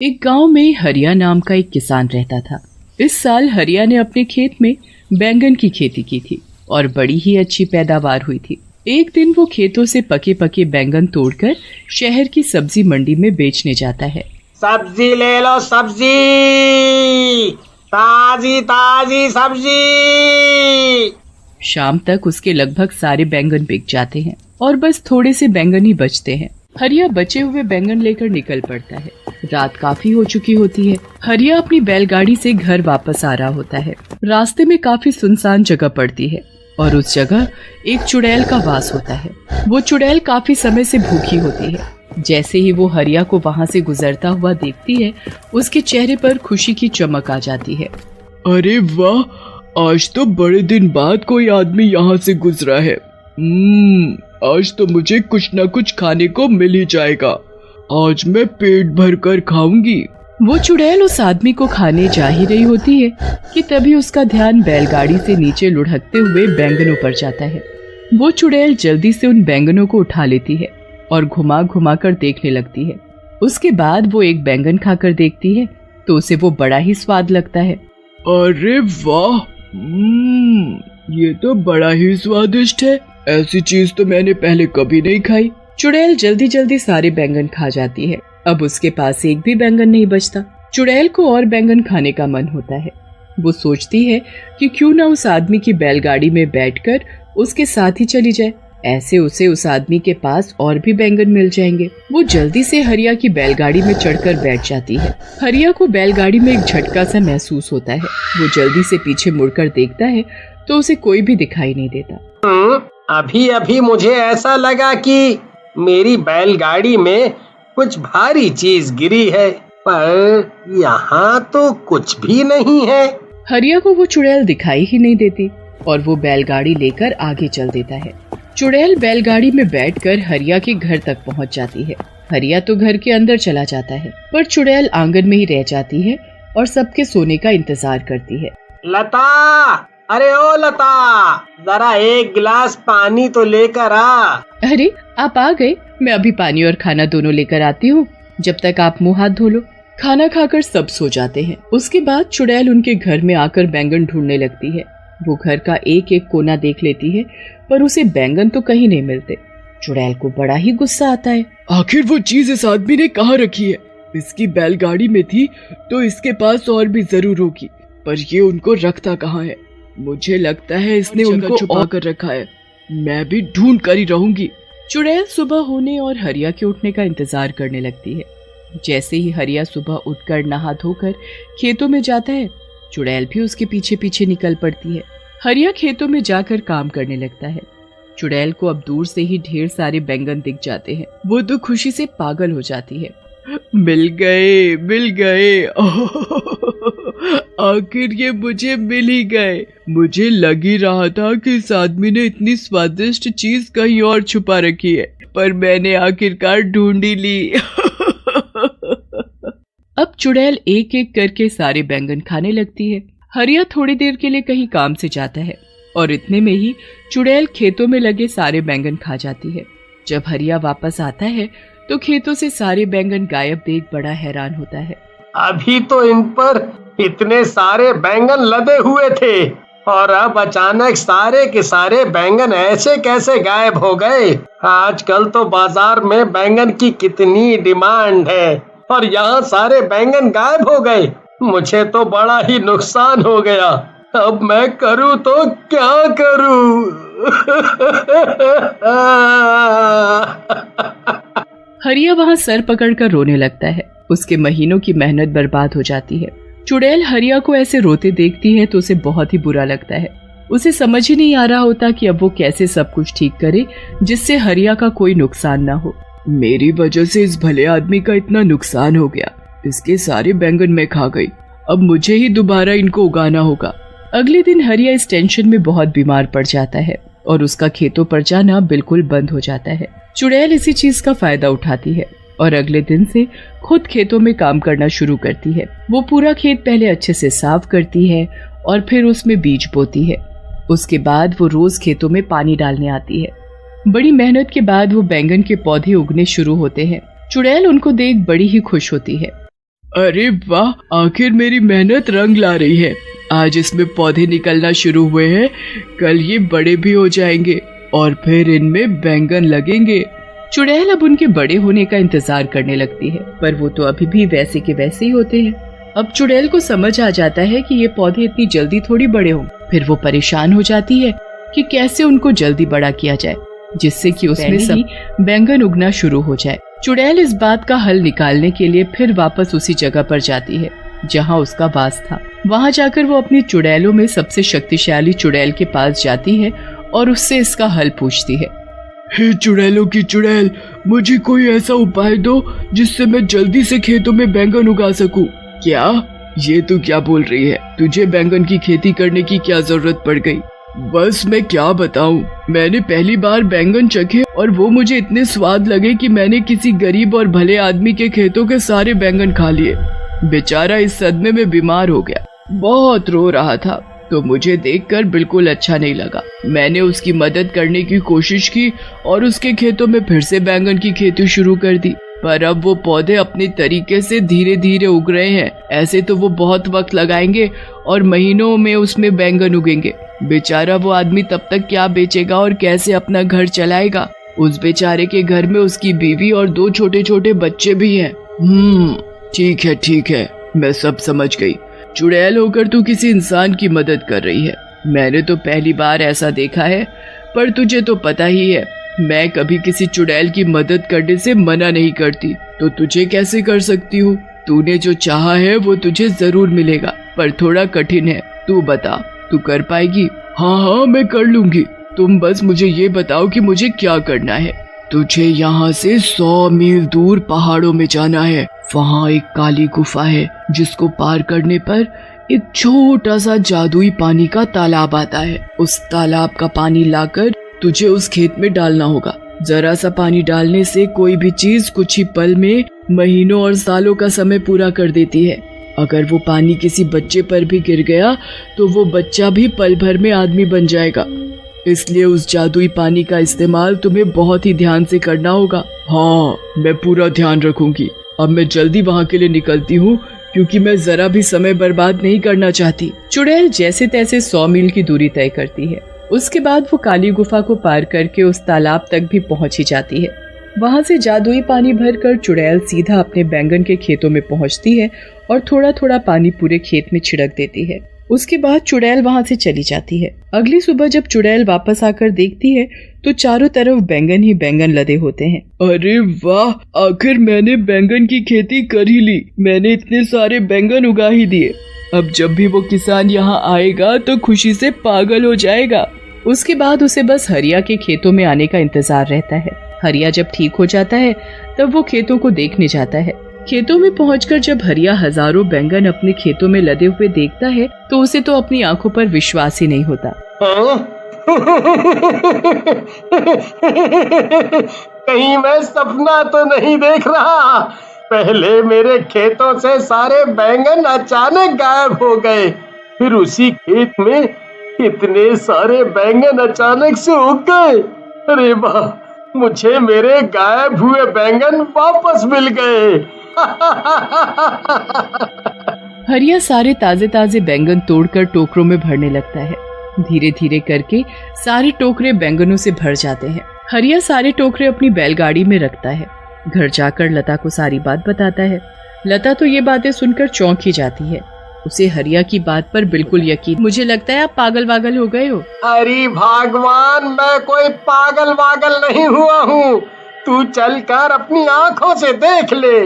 एक गांव में हरिया नाम का एक किसान रहता था। इस साल हरिया ने अपने खेत में बैंगन की खेती की थी और बड़ी ही अच्छी पैदावार हुई थी। एक दिन वो खेतों से पके पके बैंगन तोड़कर शहर की सब्जी मंडी में बेचने जाता है। सब्जी ले लो, सब्जी ताजी ताजी सब्जी। शाम तक उसके लगभग सारे बैंगन बिक जाते हैं और बस थोड़े से बैंगन ही बचते हैं। हरिया बचे हुए बैंगन लेकर निकल पड़ता है। रात काफी हो चुकी होती है। हरिया अपनी बैलगाड़ी से घर वापस आ रहा होता है। रास्ते में काफी सुनसान जगह पड़ती है और उस जगह एक चुड़ैल का वास होता है। वो चुड़ैल काफी समय से भूखी होती है। जैसे ही वो हरिया को वहाँ से गुजरता हुआ देखती है, उसके चेहरे पर खुशी की चमक आ जाती है। अरे वाह, आज तो बड़े दिन बाद कोई आदमी यहाँ से गुजरा है। आज तो मुझे कुछ न कुछ खाने को मिल ही जाएगा। आज मैं पेट भर कर खाऊंगी। वो चुड़ैल उस आदमी को खाने जा ही रही होती है कि तभी उसका ध्यान बैलगाड़ी से नीचे लुढ़कते हुए बैंगनों पर जाता है। वो चुड़ैल जल्दी से उन बैंगनों को उठा लेती है और घुमा घुमा कर देखने लगती है। उसके बाद वो एक बैंगन खाकर देखती है तो उसे वो बड़ा ही स्वाद लगता है। अरे वाह, ये तो बड़ा ही स्वादिष्ट है। ऐसी चीज तो मैंने पहले कभी नहीं खाई। चुड़ैल जल्दी जल्दी सारे बैंगन खा जाती है। अब उसके पास एक भी बैंगन नहीं बचता। चुड़ैल को और बैंगन खाने का मन होता है। वो सोचती है कि क्यों ना उस आदमी की बैलगाड़ी में बैठकर उसके साथ ही चली जाए। ऐसे उसे उस आदमी के पास और भी बैंगन मिल जाएंगे। वो जल्दी से हरिया की बैलगाड़ी में चढ़कर बैठ जाती है। हरिया को बैलगाड़ी में एक झटका सा महसूस होता है। वो जल्दी से पीछे मुड़कर देखता है तो उसे कोई भी दिखाई नहीं देता। अभी अभी मुझे ऐसा लगा कि मेरी बैलगाड़ी में कुछ भारी चीज गिरी है, पर यहाँ तो कुछ भी नहीं है। हरिया को वो चुड़ैल दिखाई ही नहीं देती और वो बैलगाड़ी लेकर आगे चल देता है। चुड़ैल बैलगाड़ी में बैठकर हरिया के घर तक पहुँच जाती है। हरिया तो घर के अंदर चला जाता है, पर चुड़ैल आंगन में ही रह जाती है और सबके सोने का इंतजार करती है। लता, अरे ओ लता, जरा एक गिलास पानी तो लेकर आ। अरे आप आ गए, मैं अभी पानी और खाना दोनों लेकर आती हूँ। जब तक आप मुंह हाथ धो लो। खाना खाकर सब सो जाते हैं। उसके बाद चुड़ैल उनके घर में आकर बैंगन ढूंढने लगती है। वो घर का एक एक कोना देख लेती है, पर उसे बैंगन तो कहीं नहीं मिलते। चुड़ैल को बड़ा ही गुस्सा आता है। आखिर वो चीज इस आदमी ने कहाँ रखी है? इसकी बैलगाड़ी में थी तो इसके पास और भी जरूर होगी, पर ये उनको रखता कहाँ है? मुझे लगता है इसने उनको छुपा कर रखा है। मैं भी ढूंढ कर ही रहूंगी। चुड़ैल सुबह होने और हरिया के उठने का इंतजार करने लगती है। जैसे ही हरिया सुबह उठकर नहा धोकर खेतों में जाता है, चुड़ैल भी उसके पीछे पीछे निकल पड़ती है। हरिया खेतों में जाकर काम करने लगता है। चुड़ैल को अब दूर से ही ढेर सारे बैंगन दिख जाते हैं। वो तो खुशी से पागल हो जाती है। मिल गए, मिल गए। आखिर ये मुझे मिल ही गए। मुझे लग ही रहा था कि इस आदमी ने इतनी स्वादिष्ट चीज कहीं और छुपा रखी है, पर मैंने आखिरकार ढूंढ ही ली। अब चुड़ैल एक एक करके सारे बैंगन खाने लगती है। हरिया थोड़ी देर के लिए कहीं काम से जाता है और इतने में ही चुड़ैल खेतों में लगे सारे बैंगन खा जाती है। जब हरिया वापस आता है तो खेतों से सारे बैंगन गायब देख बड़ा हैरान होता है। अभी तो इन पर इतने सारे बैंगन लदे हुए थे और अब अचानक सारे के सारे बैंगन ऐसे कैसे गायब हो गए? आजकल तो बाजार में बैंगन की कितनी डिमांड है और यहाँ सारे बैंगन गायब हो गए। मुझे तो बड़ा ही नुकसान हो गया। अब मैं करूँ तो क्या करूँ? हरिया वहाँ सर पकड़कर रोने लगता है। उसके महीनों की मेहनत बर्बाद हो जाती है। चुड़ैल हरिया को ऐसे रोते देखती है तो उसे बहुत ही बुरा लगता है। उसे समझ ही नहीं आ रहा होता कि अब वो कैसे सब कुछ ठीक करे जिससे हरिया का कोई नुकसान ना हो। मेरी वजह से इस भले आदमी का इतना नुकसान हो गया। इसके सारे बैंगन मैं खा गई। अब मुझे ही दोबारा इनको उगाना होगा। अगले दिन हरिया इस टेंशन में बहुत बीमार पड़ जाता है और उसका खेतों पर जाना बिल्कुल बंद हो जाता है। चुड़ैल इसी चीज का फायदा उठाती है और अगले दिन से खुद खेतों में काम करना शुरू करती है। वो पूरा खेत पहले अच्छे से साफ करती है और फिर उसमें बीज बोती है। उसके बाद वो रोज खेतों में पानी डालने आती है। बड़ी मेहनत के बाद वो बैंगन के पौधे उगने शुरू होते हैं। चुड़ैल उनको देख बड़ी ही खुश होती है। अरे वाह, आखिर मेरी मेहनत रंग ला रही है। आज इसमें पौधे निकलना शुरू हुए हैं, कल ये बड़े भी हो जाएंगे और फिर इनमें बैंगन लगेंगे। चुड़ैल अब उनके बड़े होने का इंतजार करने लगती है, पर वो तो अभी भी वैसे के वैसे ही होते हैं। अब चुड़ैल को समझ आ जाता है कि ये पौधे इतनी जल्दी थोड़ी बड़े हों। फिर वो परेशान हो जाती है कि कैसे उनको जल्दी बड़ा किया जाए, जिससे कि उसमें सब बैंगन उगना शुरू हो जाए। चुड़ैल इस बात का हल निकालने के लिए फिर वापस उसी जगह पर जाती है जहाँ उसका वास था। वहाँ जाकर वो अपनी चुड़ैलों में सबसे शक्तिशाली चुड़ैल के पास जाती है और उससे इसका हल पूछती है। हे चुड़ैलों की चुड़ैल, मुझे कोई ऐसा उपाय दो जिससे मैं जल्दी से खेतों में बैंगन उगा सकूं। क्या? ये तू क्या बोल रही है? तुझे बैंगन की खेती करने की क्या जरूरत पड़ गई? बस मैं क्या बताऊं, मैंने पहली बार बैंगन चखे और वो मुझे इतने स्वाद लगे कि मैंने किसी गरीब और भले आदमी के खेतों के सारे बैंगन खा लिए। बेचारा इस सदमे में बीमार हो गया, बहुत रो रहा था, तो मुझे देखकर बिल्कुल अच्छा नहीं लगा। मैंने उसकी मदद करने की कोशिश की और उसके खेतों में फिर से बैंगन की खेती शुरू कर दी, पर अब वो पौधे अपने तरीके से धीरे धीरे उग रहे हैं। ऐसे तो वो बहुत वक्त लगाएंगे और महीनों में उसमें बैंगन उगेंगे। बेचारा वो आदमी तब तक क्या बेचेगा और कैसे अपना घर चलाएगा? उस बेचारे के घर में उसकी बीवी और 2 छोटे छोटे बच्चे भी हैं। ठीक है, मैं सब समझ गई। चुड़ैल होकर तू किसी इंसान की मदद कर रही है। मैंने तो पहली बार ऐसा देखा है, पर तुझे तो पता ही है मैं कभी किसी चुड़ैल की मदद करने से मना नहीं करती, तो तुझे कैसे कर सकती हूँ? तूने जो चाहा है वो तुझे जरूर मिलेगा, पर थोड़ा कठिन है। तू बता, तू कर पाएगी? हाँ, मैं कर लूंगी। तुम बस मुझे ये बताओ कि मुझे क्या करना है। तुझे यहाँ से 100 मील दूर पहाड़ों में जाना है। वहाँ एक काली गुफा है जिसको पार करने पर एक छोटा सा जादुई पानी का तालाब आता है। उस तालाब का पानी लाकर तुझे उस खेत में डालना होगा। जरा सा पानी डालने से कोई भी चीज कुछ ही पल में महीनों और सालों का समय पूरा कर देती है। अगर वो पानी किसी बच्चे पर भी गिर गया तो वो बच्चा भी पल भर में आदमी बन जाएगा। इसलिए उस जादुई पानी का इस्तेमाल तुम्हें बहुत ही ध्यान से करना होगा। हाँ, मैं पूरा ध्यान रखूंगी। अब मैं जल्दी वहाँ के लिए निकलती हूँ, क्योंकि मैं जरा भी समय बर्बाद नहीं करना चाहती। चुड़ैल जैसे तैसे 100 मील की दूरी तय करती है। उसके बाद वो काली गुफा को पार करके उस तालाब तक भी पहुंच ही जाती है। वहां से जादुई पानी भरकर चुड़ैल सीधा अपने बैंगन के खेतों में पहुंचती है और थोड़ा थोड़ा पानी पूरे खेत में छिड़क देती है। उसके बाद चुड़ैल वहां से चली जाती है। अगली सुबह जब चुड़ैल वापस आकर देखती है तो चारों तरफ बैंगन ही बैंगन लदे होते हैं। अरे वाह, आखिर मैंने बैंगन की खेती कर ही ली। मैंने इतने सारे बैंगन उगा ही दिए। अब जब भी वो किसान यहाँ आएगा तो खुशी से पागल हो जाएगा। उसके बाद उसे बस हरिया के खेतों में आने का इंतजार रहता है। हरिया जब ठीक हो जाता है तब वो खेतों को देखने जाता है। खेतों में पहुंचकर जब हरिया हजारों बैंगन अपने खेतों में लदे हुए देखता है तो उसे तो अपनी आंखों पर विश्वास ही नहीं होता। कहीं मैं सपना तो नहीं देख रहा? पहले मेरे खेतों से सारे बैंगन अचानक गायब हो गए, फिर उसी खेत में इतने सारे बैंगन अचानक से उग गए। अरे वाह, मुझे मेरे गायब हुए बैंगन वापस मिल गए। हरिया सारे ताजे ताजे बैंगन तोड़कर टोकरों में भरने लगता है। धीरे धीरे करके सारे टोकरे बैंगनों से भर जाते हैं। हरिया सारे टोकरे अपनी बैलगाड़ी में रखता है। घर जाकर लता को सारी बात बताता है। लता तो ये बातें सुनकर चौंक ही जाती है। उसे हरिया की बात पर बिल्कुल यकीन। मुझे लगता है आप पागल वागल हो गए हो। अरे भगवान, मैं कोई पागल वागल नहीं हुआ हूँ। तू चलकर अपनी आँखों से देख ले।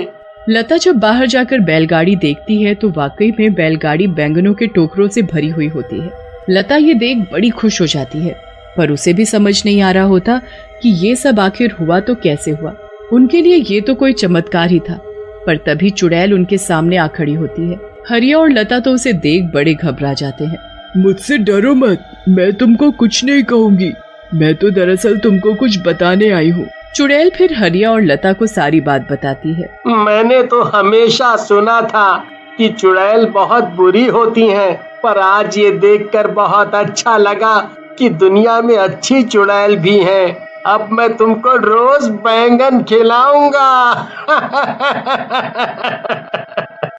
लता जब बाहर जाकर बैलगाड़ी देखती है तो वाकई में बैलगाड़ी बैंगनों के टोकरों से भरी हुई होती है। लता ये देख बड़ी खुश हो जाती है, पर उसे भी समझ नहीं आ रहा होता कि ये सब आखिर हुआ तो कैसे हुआ। उनके लिए ये तो कोई चमत्कार ही था। पर तभी चुड़ैल उनके सामने आ खड़ी होती है। हरिया और लता तो उसे देख बड़े घबरा जाते हैं। मुझसे डरो मत, मैं तुमको कुछ नहीं कहूँगी। मैं तो दरअसल तुमको कुछ बताने आई हूँ। चुड़ैल फिर हरिया और लता को सारी बात बताती है। मैंने तो हमेशा सुना था कि चुड़ैल बहुत बुरी होती हैं, पर आज ये देखकर बहुत अच्छा लगा कि दुनिया में अच्छी चुड़ैल भी हैं। अब मैं तुमको रोज बैंगन खिलाऊंगा।